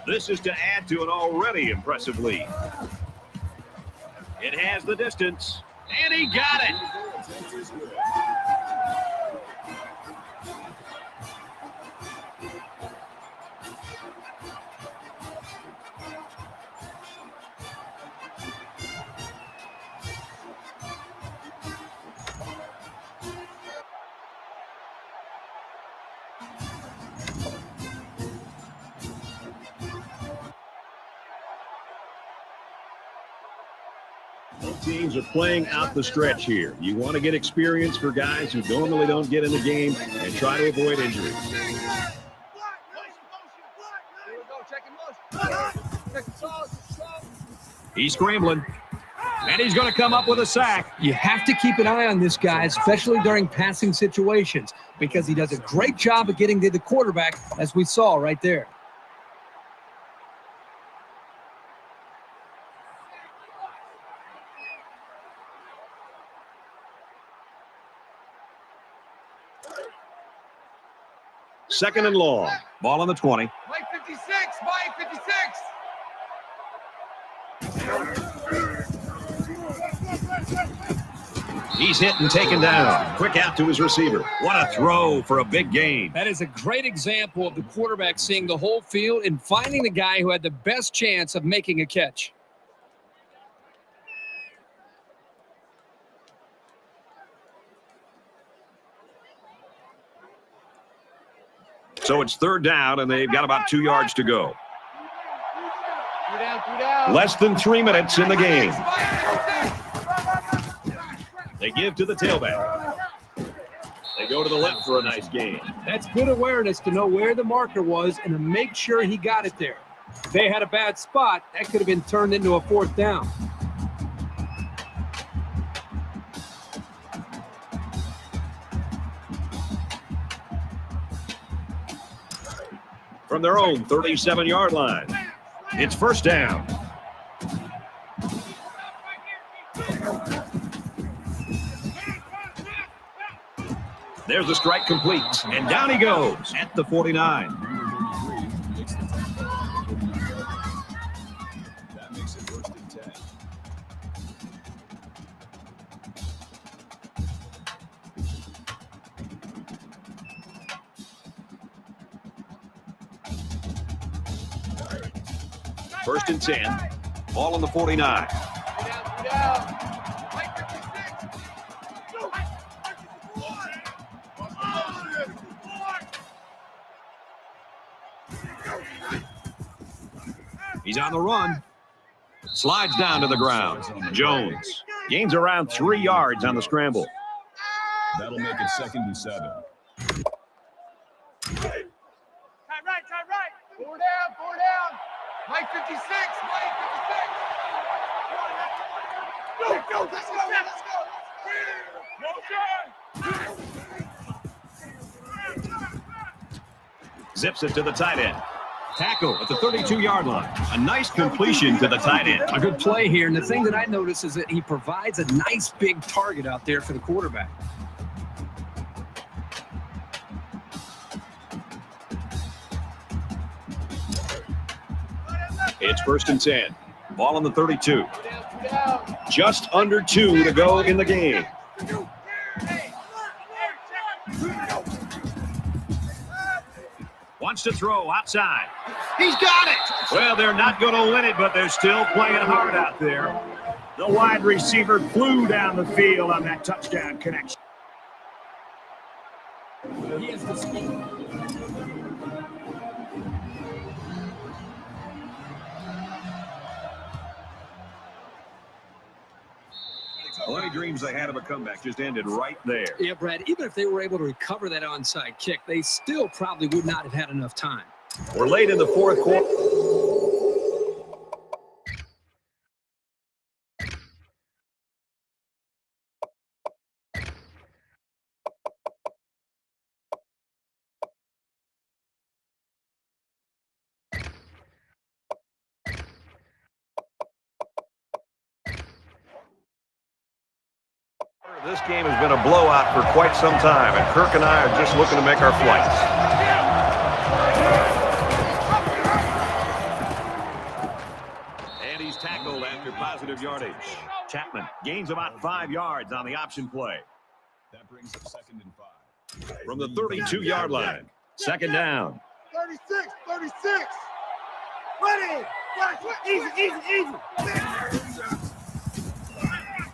This is to add to an already impressive lead. It has the distance, and he got it. Both teams are playing out the stretch here. You want to get experience for guys who normally don't get in the game and try to avoid injuries. He's scrambling, and he's going to come up with a sack. You have to keep an eye on this guy, especially during passing situations, because he does a great job of getting to the quarterback, as we saw right there. Second and long. Ball on the 20. Mike 56, Mike 56. He's hit and taken down. Quick out to his receiver. What a throw for a big gain. That is a great example of the quarterback seeing the whole field and finding the guy who had the best chance of making a catch. So it's third down, and they've got about 2 yards to go. Less than 3 minutes in the game. They give to the tailback. They go to the left for a nice gain. That's good awareness to know where the marker was and to make sure he got it there. If they had a bad spot, that could have been turned into a fourth down. From their own 37-yard line. It's first down. There's the strike complete, and down he goes at the 49. That makes it first and 10. First and 10. Ball on the 49. He's on the run. Slides down to the ground. Jones gains around 3 yards on the scramble. That'll make it second and 7. Tie right. Four down. Mike 56, Mike 56. Go, let's go. Zips it to the tight end. Tackle at the 32-yard line. A nice completion to the tight end. A good play here, and the thing that I notice is that he provides a nice big target out there for the quarterback. It's first and 10. Ball on the 32. Just under 2 to go in the game. Wants to throw outside. He's got it! Well, they're not going to win it, but they're still playing hard out there. The wide receiver flew down the field on that touchdown connection. He has the speed. Well, any dreams they had of a comeback just ended right there. Yeah, Brad, even if they were able to recover that onside kick, they still probably would not have had enough time. We're late in the fourth quarter. This game has been a blowout for quite some time, and Kirk and I are just looking to make our flights. positive yardage. Chapman gains about 5 yards on the option play. That brings up 2nd and 5. From the 32-yard line, 2nd down. 36, 36. Ready. Easy, easy, easy.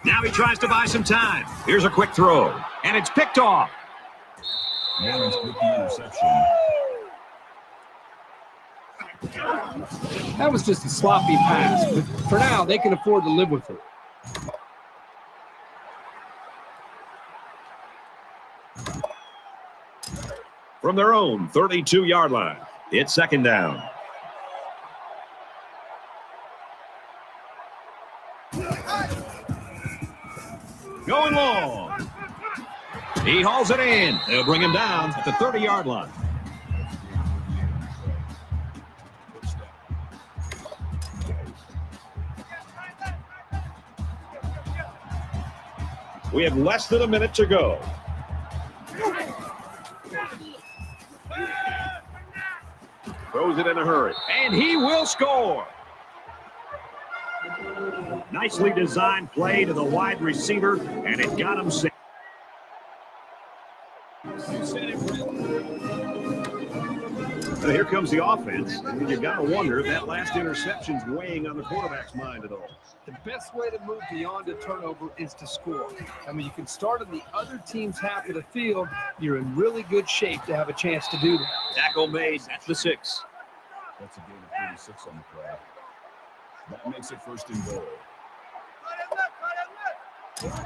Now he tries to buy some time. Here's a quick throw, and it's picked off. Lawrence with the interception. That was just a sloppy pass, but for now, they can afford to live with it. From their own 32-yard line, it's 2nd down. Going long. He hauls it in. They'll bring him down at the 30-yard line. We have less than a minute to go. Throws it in a hurry. And he will score. Nicely designed play to the wide receiver, and it got him safe. Now here comes the offense. And you got to wonder if that last interception's weighing on the quarterback's mind at all. The best way to move beyond a turnover is to score. I mean, you can start on the other team's half of the field. You're in really good shape to have a chance to do that. Tackle made at the 6. That's a gain of 36 on the play. That makes it 1st and goal. Go down.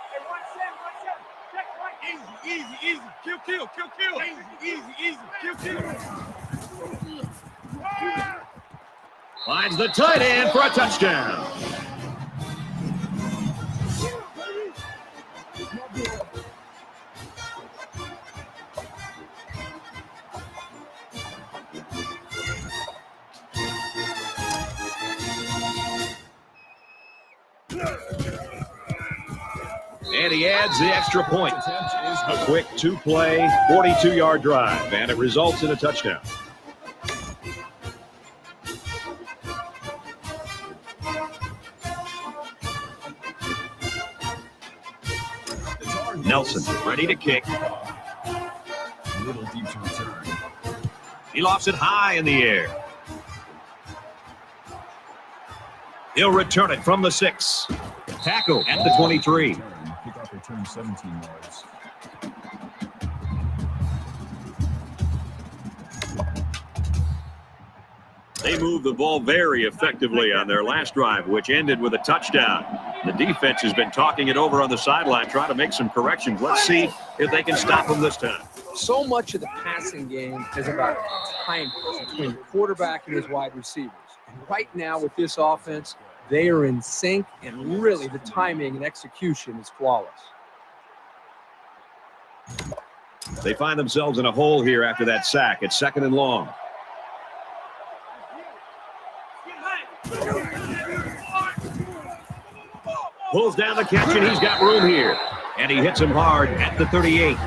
Hey, watch that. Check right. Easy, easy. Kill. Easy. Kill. Finds the tight end for a touchdown. And he adds the extra point. A quick 2-play, 42-yard drive, and it results in a touchdown. Nelson ready to kick. A little deep to return. He lofts it high in the air. He'll return it from the 6. Tackle at the 23. Kickoff return 17 yards. They moved the ball very effectively on their last drive, which ended with a touchdown. The defense has been talking it over on the sideline, trying to make some corrections. Let's see if they can stop them this time. So much of the passing game is about timing between the quarterback and his wide receivers. And right now with this offense, they are in sync, and really the timing and execution is flawless. They find themselves in a hole here after that sack. It's 2nd and long. Pulls down the catch, and he's got room here. And he hits him hard at the 38.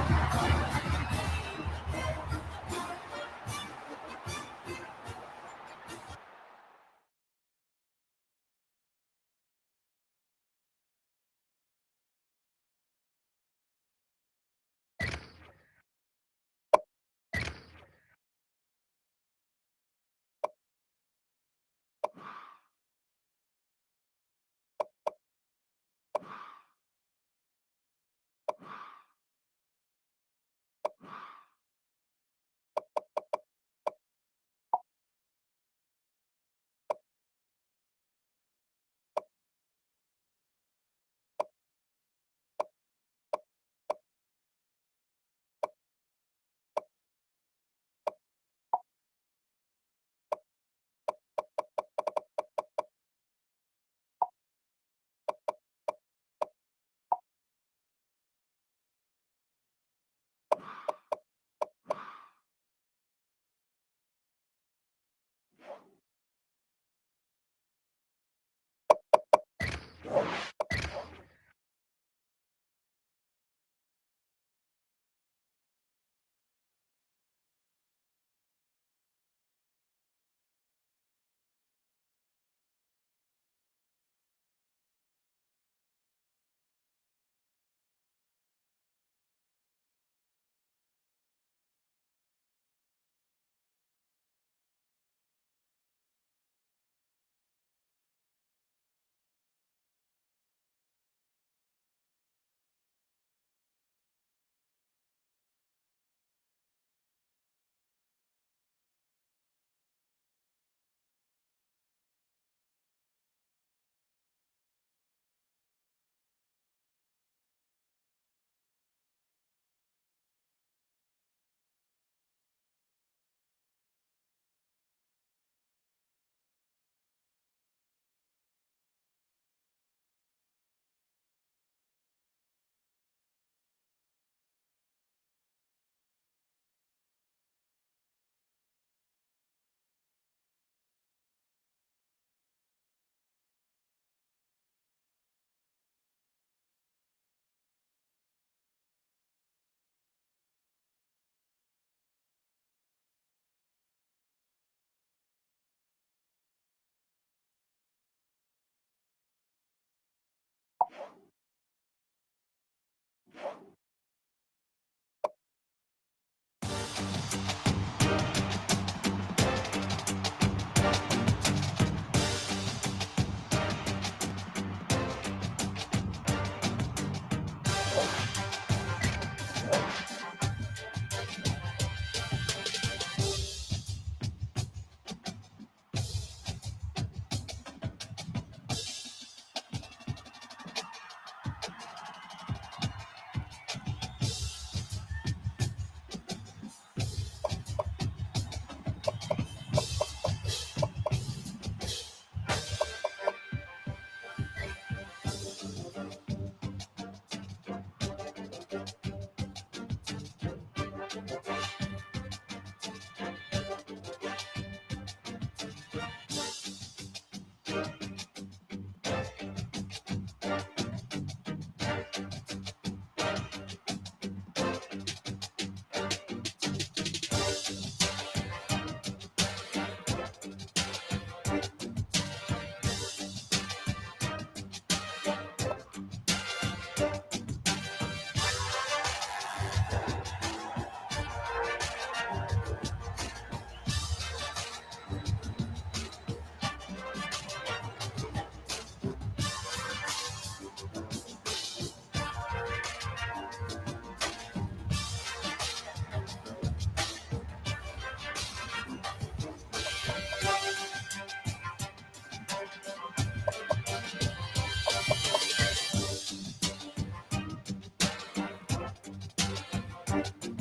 Bye.